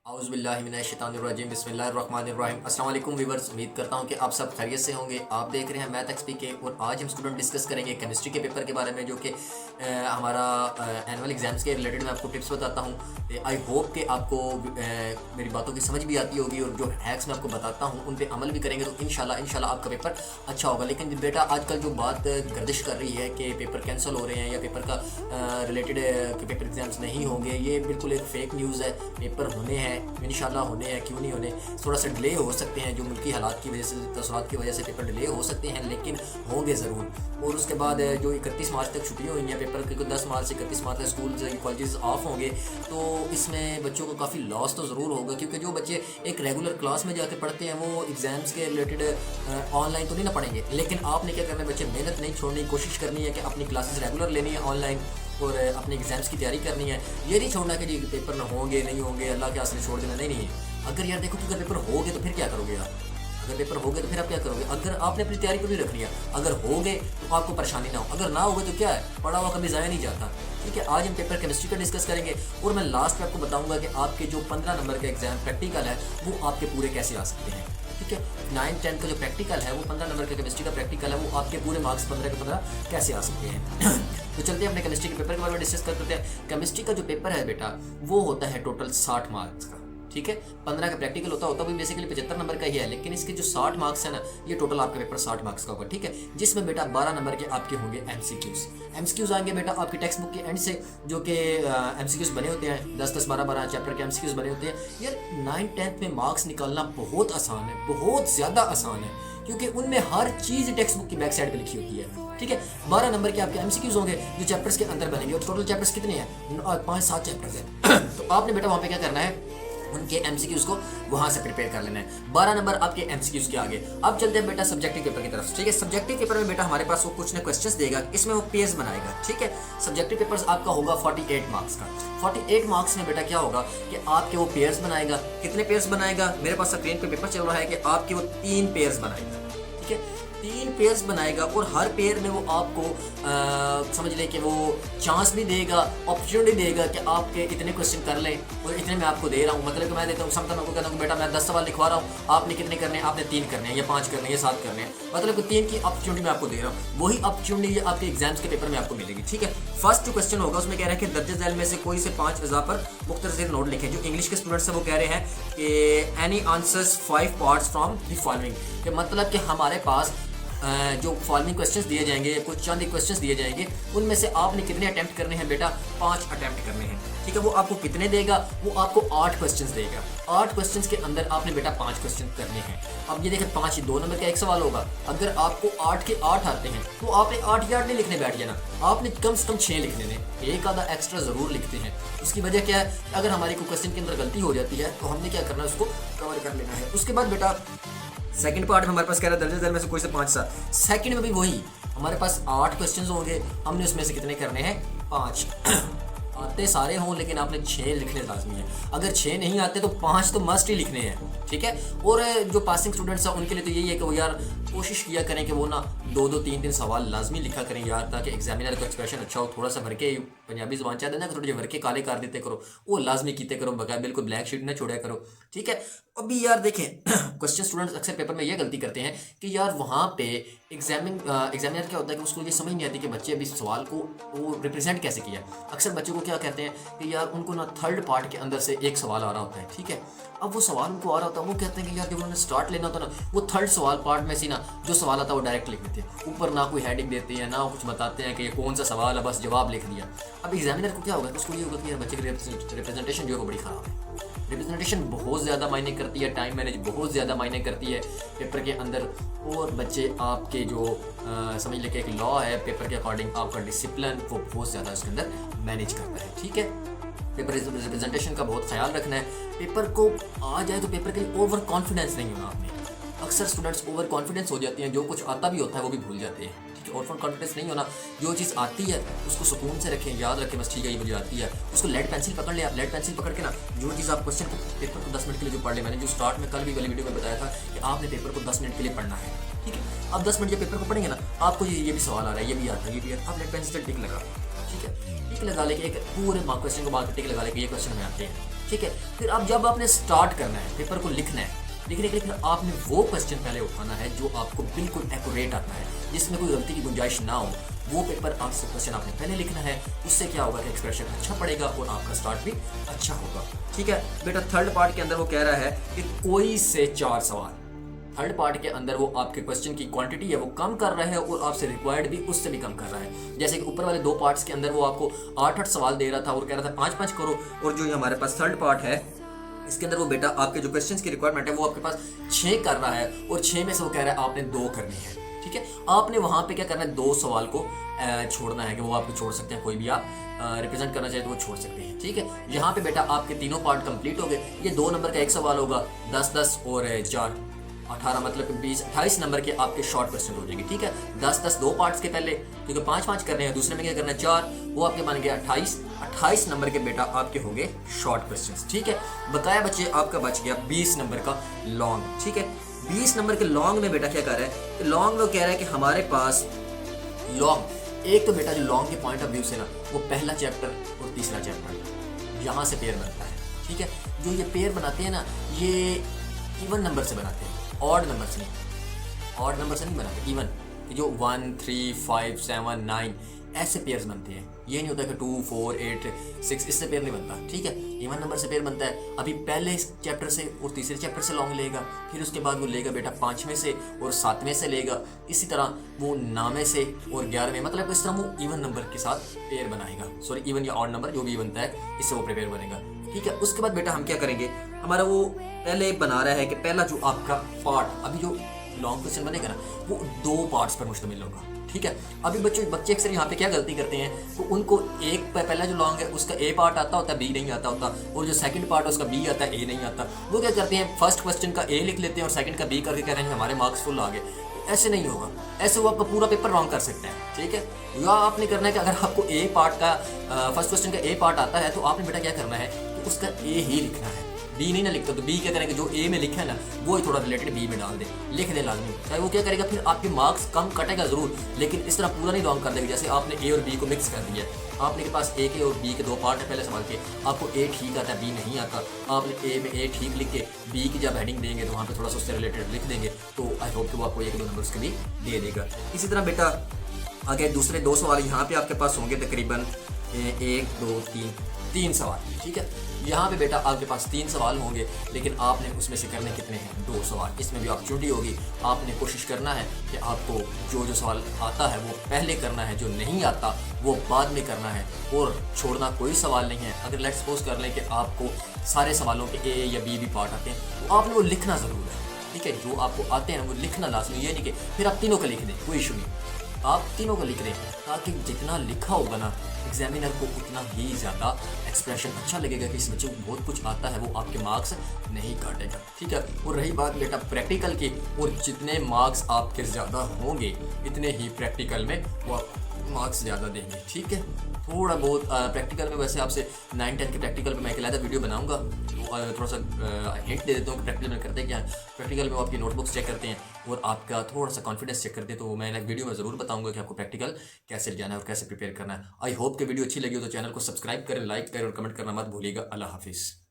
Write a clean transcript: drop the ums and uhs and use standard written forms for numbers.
औज़ुबिल्लाहिमिनश्शैतानिर्रजीम बिस्मिल्लाहिर्रहमानिर्रहीम। अस्सलाम वालेकुम व्यूअर्स, उम्मीद करता हूँ कि आप सब खैरियत से होंगे। आप देख रहे हैं मैथ एक्सपी के और आज हम स्टूडेंट डिस्कस करेंगे केमिस्ट्री के पेपर के बारे में, जो कि हमारा एनुअल एग्जाम्स के रिलेटेड मैं आपको टिप्स बताता हूँ। आई होप कि आपको मेरी बातों की समझ भी आती होगी और जो हैक्स मैं आपको बताता हूँ उन पर अमल भी करेंगे तो इंशाल्लाह आपका पेपर अच्छा होगा। लेकिन बेटा आजकल जो बात गर्दिश कर रही है कि पेपर कैंसिल हो रहे हैं या पेपर का रिलेटेड पेपर एग्जाम्स नहीं होंगे, ये बिल्कुल एक फ़ेक न्यूज़ है। पेपर होने हैं इंशाल्लाह, होने हैं, क्यों नहीं होने। थोड़ा सा डिले हो सकते हैं, जो मुल्की हालात की वजह से, तसरात की वजह से पेपर डिले हो सकते हैं, लेकिन होंगे ज़रूर। और उसके बाद जो 31 मार्च तक छुट्टियाँ हुई हैं पेपर की, 10 मार्च से 31 मार्च तक स्कूल कॉलेजेस ऑफ होंगे, तो इसमें बच्चों को काफ़ी लॉस तो ज़रूर होगा। क्योंकि जो बच्चे एक रेगुलर क्लास में जाके पढ़ते हैं वो एग्ज़ाम्स के रिलेटेड ऑनलाइन तो नहीं ना पढ़ेंगे, लेकिन आपने क्या करना है, बच्चे मेहनत नहीं छोड़नी, कोशिश करनी है कि अपनी क्लासेस रेगुलर लेनी है ऑनलाइन और अपने एग्ज़ाम्स की तैयारी करनी है। ये नहीं छोड़ना कि जी पेपर ना होंगे, नहीं होंगे, अल्लाह के आसरे छोड़ देना, नहीं। अगर यार देखो कि अगर पेपर होगे तो फिर क्या करोगे यार, अगर पेपर होगे तो फिर आप क्या करोगे। अगर आपने अपनी तैयारी पूरी रखनी है, अगर होगे तो आपको परेशानी ना हो, अगर ना होगे तो क्या है, पढ़ा हुआ कभी ज़ाया नहीं जाता। ठीक है, आज हम पेपर केमिस्ट्री का डिस्कस करेंगे और मैं लास्ट में आपको बताऊंगा कि आपके जो 15 नंबर का एग्जाम प्रैक्टिकल है वो आपके पूरे कैसे आ सकते हैं। ठीक है, 9-10 का जो प्रैक्टिकल है वो 15 नंबर का केमिस्ट्री का प्रैक्टिकल है, वो आपके पूरे मार्क्स 15 के 15 कैसे आ सकते हैं। तो चलते हैं अपने केमिस्ट्री के पेपर के बारे में डिस्कस करते हैं। केमिस्ट्री का जो पेपर है बेटा वो होता है टोटल 60 मार्क्स का। ठीक है, 15 का प्रैक्टिकल होता भी बेसिकली 75 नंबर का ही है, लेकिन इसके जो 60 मार्क्स है ना, ये टोटल आपका पेपर 60 मार्क्स का होगा। ठीक है, जिसमें बेटा 12 नंबर के आपके होंगे एमसीक्यूज आएंगे बेटा आपकी टेक्स्ट बुक के एंड से, जो कि एमसीक्यूज बने होते हैं 10-10, 12-12 चैप्टर के एमसीक्यूज बने होते हैं। यार 9-10 में मार्क्स निकालना बहुत आसान है, बहुत ज़्यादा आसान है, क्योंकि उनमें हर चीज़ टेक्स्ट बुक की बैक साइड पे लिखी होती है। ठीक है, 12 नंबर के आपके एमसीक्यूज होंगे जो चैप्टर्स के अंदर बनेंगे, और टोटल चैप्टर्स कितने हैं, 5-7 चैप्टर्स हैं। तो आपने बेटा वहाँ पे क्या करना है, उनके एमसीक्यूज को वहां से प्रिपेयर कर लेना है। 12 नंबर आपके एमसीक्यूज के आगे। अब चलते हैं बेटा सब्जेक्टिव पेपर की तरफ। ठीक है, सब्जेक्टिव पेपर में बेटा हमारे पास वो कुछ ना क्वेश्चंस देगा, इसमें वो पेयर्स बनाएगा। ठीक है, सब्जेक्टिव पेपर्स आपका होगा 48 मार्क्स का। 48 मार्क्स में बेटा क्या होगा कि आपके वो पेयर्स बनाएगा। कितने पेयर्स बनाएगा, मेरे पास स्क्रीन पे पेपर चल रहा है कि आपके वो 3 पेयर्स बनाएगा। ठीक है, 3 पेयर्स बनाएगा और हर पेयर में वो आपको समझ ले कि वो चांस भी देगा, अपॉर्चुनिटी देगा कि आपके इतने क्वेश्चन कर लें और इतने मैं आपको दे रहा हूँ। मतलब कि मैं देता हूँ समझता हूँ, कहता हूँ बेटा मैं 10 सवाल लिखवा रहा हूँ, आपने कितने करने हैं, आपने 3 करने हैं या 5 करने हैं या 7 करने हैं, मतलब कि 3 की अपॉर्चुनिटी मैं आपको दे रहा हूँ। वही अपॉर्चुनिटी आपके एग्जाम्स के पेपर में आपको मिलेगी। ठीक है, फर्स्ट जो क्वेश्चन होगा उसमें कह रहा है कि दर्ज झैल में से कोई से 5 अज़ा पर मुख्तसर नोट लिखें। जो इंग्लिश के स्टूडेंट्स हैं वो कह रहे हैं कि any answers 5 parts from the following, मतलब कि हमारे पास जो फॉलोइंग क्वेश्चंस दिए जाएंगे, कुछ चंद क्वेश्चंस दिए जाएंगे, उनमें से आपने कितने अटेम्प्ट करने हैं बेटा, 5 अटेम्प्ट करने हैं। ठीक है, वो आपको कितने देगा, वो आपको 8 क्वेश्चंस देगा। 8 क्वेश्चंस के अंदर आपने बेटा 5 क्वेश्चन करने हैं। अब ये देखें 5 2 नंबर का एक सवाल होगा, अगर आपको 8 के 8 आते हैं तो आपने 8 ही 8 नहीं लिखने बैठ जाना, आपने कम से कम 6 लिखने हैं। एक आधा एक्स्ट्रा ज़रूर लिखते हैं। उसकी वजह क्या है, अगर हमारी कोई क्वेश्चन के अंदर गलती हो जाती है तो हमने क्या करना है, उसको कवर कर लेना है। उसके बाद बेटा सेकंड पार्ट में हमारे पास कह रहा है दर्ज झैल में से कोई से 5 सा। सेकंड में भी वही हमारे पास 8 क्वेश्चंस होंगे, हमने उसमें से कितने करने हैं, 5। आते सारे हों लेकिन आपने 6 लिखने लाजमी है। अगर 6 नहीं आते तो 5 तो मस्ट ही लिखने हैं। ठीक है, और जो पासिंग स्टूडेंट्स हैं उनके लिए तो यही है कि वो यार कोशिश किया करें कि वो ना 2-2 3-3 सवाल लाजमी लिखा करें यार, ताकि एग्जामिनर का एक्सप्रेशन अच्छा हो। थोड़ा सा भर के पंजाबी जुबान चाहते ना, थोड़े भर के काले कर देते करो, वो लाजमी कीते करो, बगैर बिल्कुल ब्लैक शीट ना छोड़ा करो। ठीक है, अभी यार देखें क्वेश्चन स्टूडेंट्स अक्सर पेपर में ये गलती करते हैं कि यार वहाँ पे एग्जामिनर क्या होता है कि उसको ये समझ नहीं आती कि बच्चे अभी सवाल को वो रिप्रेजेंट कैसे किया। अक्सर बच्चों को क्या कहते हैं कि यार उनको ना थर्ड पार्ट के अंदर से एक सवाल आ रहा होता है। ठीक है, अब वो सवाल उनको आ रहा होता है, वो कहते हैं कि यार जब उन्होंने स्टार्ट लेना होता है ना, वो थर्ड सवाल पार्ट में से ना जो सवाल आता है वो डायरेक्ट लिख देते हैं, ऊपर ना कोई हेडिंग देते हैं ना कुछ बताते हैं कि ये कौन सा सवाल है, बस जवाब लिख दिया। अब एग्जामिनर को क्या होगा, उसको ये होगा कि यार बच्चे की रिप्रेजेंटेशन जो है वो बड़ी ख़राब है। रिप्रेजेंटेशन बहुत ज़्यादा मायने करती है, टाइम मैनेज बहुत ज़्यादा मायने करती है पेपर के अंदर। और बच्चे आपके जो समझ लेके एक लॉ है पेपर के अकॉर्डिंग, आपका डिसिप्लिन वो बहुत ज़्यादा उसके अंदर मैनेज करता है। ठीक है, पेपर रिप्रेजेंटेशन का बहुत ख्याल रखना है। पेपर को आ जाए तो पेपर के लिए ओवर कॉन्फिडेंस नहीं होना आपने। अक्सर स्टूडेंट्स ओवर कॉन्फिडेंस हो जाती हैं, जो कुछ आता भी होता है वो भी भूल जाते हैं। ठीक है, ओवर कॉन्फिडेंस नहीं होना, जो चीज़ आती है उसको सुकून से रखें, याद रखें बस ठीक है ये मुझे आती है। उसको लेड पेंसिल पकड़ ले, आप लेड पेंसिल पकड़ के ना जो चीज़ आप क्वेश्चन को पेपर को 10 मिनट के लिए जो पढ़ ले, मैंने जो स्टार्ट में कल भी वाली वीडियो में बताया था कि आपने पेपर को 10 मिनट के लिए पढ़ना है। ठीक है, अब 10 मिनट जब पेपर को पढ़ेंगे ना, आपको ये भी सवाल आ रहा है, ये भी आता है, ये भी आता है, आप लेड पेंसिल टिक लगा। ठीक है, टिक लगा लेके एक पूरे क्वेश्चन को बाद टिक लगा लेके ये क्वेश्चन में आते हैं। ठीक है। फिर अब जब आपने स्टार्ट करना है पेपर को लिखना है, लिखने के लिए फिर आपने वो क्वेश्चन पहले उठाना है जो आपको बिल्कुल एक्यूरेट आता है, जिसमें कोई गलती की गुंजाइश ना हो। वो पेपर आंसर क्वेश्चन आपने पहले लिखना है। उससे क्या होगा कि एक्सप्रेशन अच्छा पड़ेगा और आपका स्टार्ट भी अच्छा होगा। ठीक है बेटा, थर्ड पार्ट के अंदर वो कह रहा है कि कोई से 4 सवाल। थर्ड पार्ट के अंदर वो आपके क्वेश्चन की क्वांटिटी है वो कम कर रहा है और आपसे रिक्वायर्ड भी उससे भी कम कर रहा है। जैसे कि ऊपर वाले 2 पार्ट्स के अंदर वो आपको 8-8 सवाल दे रहा था और कह रहा था 5-5 करो, और जो हमारे पास थर्ड पार्ट है इसके अंदर वो बेटा आपके जो क्वेश्चंस की रिक्वायरमेंट है वो आपके पास 6 कर रहा है, और 6 में से वो कह रहा है आपने 2 करनी है। ठीक है, आपने वहाँ पे क्या करना है, 2 सवाल को छोड़ना है कि वो आपको छोड़ सकते हैं, कोई भी आप रिप्रेजेंट करना चाहे तो वो छोड़ सकते हैं। ठीक है, यहाँ पे बेटा आपके तीनों पार्ट कंप्लीट हो गए। ये 2 नंबर का एक सवाल होगा, 10-10 और 4 18, मतलब 20-28 नंबर के आपके शॉर्ट क्वेश्चन हो जाएंगे। ठीक है, 10-10 2 पार्ट्स के पहले, क्योंकि 5-5 करने हैं, दूसरे में क्या करना है 4, वो आपके बन गए 28 नंबर के बेटा आपके हो गए शॉर्ट क्वेश्चंस। ठीक है, बकाया बच्चे आपका बच गया 20 नंबर का लॉन्ग। ठीक है, 20 नंबर के लॉन्ग में बेटा क्या कर रहा है, तो लॉन्ग में कह रहा है कि हमारे पास लॉन्ग एक तो बेटा जो लॉन्ग के पॉइंट ऑफ व्यू से ना, वो पहला चैप्टर और तीसरा चैप्टर यहाँ से पेयर बनता है। ठीक है, जो ये पेयर बनाते हैं ना, ये इवन नंबर से बनाते हैं, ऑड नंबर से नहीं, ऑड नंबर से नहीं बनाते, इवन जो 1 3 5 7 9 ऐसे पेयर्स बनते हैं। ये नहीं होता कि 2 4 8 6 इससे पेयर नहीं बनता। ठीक है, इवन नंबर से पेयर बनता है। अभी पहले चैप्टर से और तीसरे चैप्टर से लॉन्ग लेगा, फिर उसके बाद वो लेगा बेटा 5वें से और 7वें से लेगा, इसी तरह वो 9वें से और 11वें, मतलब इस तरह वो इवन नंबर के साथ पेयर बनाएगा। सॉरी, इवन या ऑड नंबर जो भी बनता है इससे वो पेयर बनेगा। ठीक है, उसके बाद बेटा हम क्या करेंगे, हमारा वो पहले बना रहा है कि पहला जो आपका पार्ट, अभी जो लॉन्ग क्वेश्चन बनेगा ना, वो 2 पार्ट्स पर मुश्तमिल होगा। ठीक है, अभी बच्चे अक्सर यहाँ पे क्या गलती करते हैं, तो उनको एक पहला जो लॉन्ग है उसका ए पार्ट आता होता है, बी नहीं आता होता, और जो सेकंड पार्ट है उसका बी आता है, ए नहीं आता। वो क्या करते हैं, फर्स्ट क्वेश्चन का ए लिख लेते हैं और सेकंड का बी करके कहते हैं हमारे मार्क्स फुल आ गए। ऐसे नहीं होगा, ऐसे वो आपका पूरा पेपर रॉन्ग कर सकते हैं। ठीक है, या आपने करना है कि अगर आपको ए पार्ट का फर्स्ट क्वेश्चन का ए पार्ट आता है तो आपने बेटा क्या करना है, तो उसका ए ही लिखना है, बी नहीं ना लिखता तो बी क्या करेंगे, जो ए में लिखा है ना वो ही थोड़ा रिलेटेड बी में डाल दे, लिख दे लाजमी। चाहे वो क्या करेगा, फिर आपके मार्क्स कम कटेगा ज़रूर, लेकिन इस तरह पूरा नहीं रॉन्ग कर देगा। जैसे आपने ए और बी को मिक्स कर दिया, आपने के पास ए के और बी के 2 पार्ट है पहले सवाल के, आपको ए ठीक आता है बी नहीं आता, आपने ए में ए ठीक लिख के बी की जब हेडिंग देंगे तो वहाँ पर थोड़ा सा उससे रिलेटेड लिख देंगे, तो आई होप कि वो आपको 1-2 नंबर उसके भी दे देगा। इसी तरह बेटा आगे दूसरे 2 सवाल यहाँ पे आपके पास होंगे, तकरीबन 1 2 3 सवाल। ठीक है, यहाँ पे बेटा आपके पास 3 सवाल होंगे, लेकिन आपने उसमें से करने कितने हैं, 2 सवाल। इसमें भी अपॉर्चुनिटी होगी, आपने कोशिश करना है कि आपको जो सवाल आता है वो पहले करना है, जो नहीं आता वो बाद में करना है, और छोड़ना कोई सवाल नहीं है। अगर लेट्स सपोज कर लें कि आपको सारे सवालों के ए या बी भी पार्ट आते हैं, तो आपने वो लिखना ज़रूर है। ठीक है, जो आपको आते हैं ना वो लिखना लाजमी, ये नहीं कि फिर आप तीनों का लिख दें, कोई इशू नहीं, आप तीनों का लिख दें, ताकि जितना लिखा होगा ना एग्जामिनर को उतना ही ज़्यादा एक्सप्रेशन अच्छा लगेगा कि इस बच्चे को बहुत कुछ आता है, वो आपके मार्क्स नहीं काटेगा। ठीक है, और रही बात बेटा प्रैक्टिकल की, और जितने मार्क्स आपके ज़्यादा होंगे इतने ही प्रैक्टिकल में वो मार्क्स ज़्यादा देंगे। ठीक है, थोड़ा बहुत प्रैक्टिकल में, वैसे आपसे 9-10 के प्रैक्टिकल में मैं एक अलग वीडियो बनाऊंगा, थोड़ा सा हिंट दे देता हूँ कि प्रैक्टिकल में करते क्या है। प्रैक्टिकल में वो आपकी नोटबुक्स चेक करते हैं और आपका थोड़ा सा कॉन्फिडेंस चेक करते हैं, तो मैं एक वीडियो में ज़रूर बताऊंगा कि आपको प्रैक्टिकल कैसे जाना है और कैसे प्रिपेयर करना है। आई होप कि वीडियो अच्छी लगी हो तो चैनल को सब्सक्राइब करें, लाइक करें और कमेंट करना मत भूलिएगा। अल्लाह हाफिज़।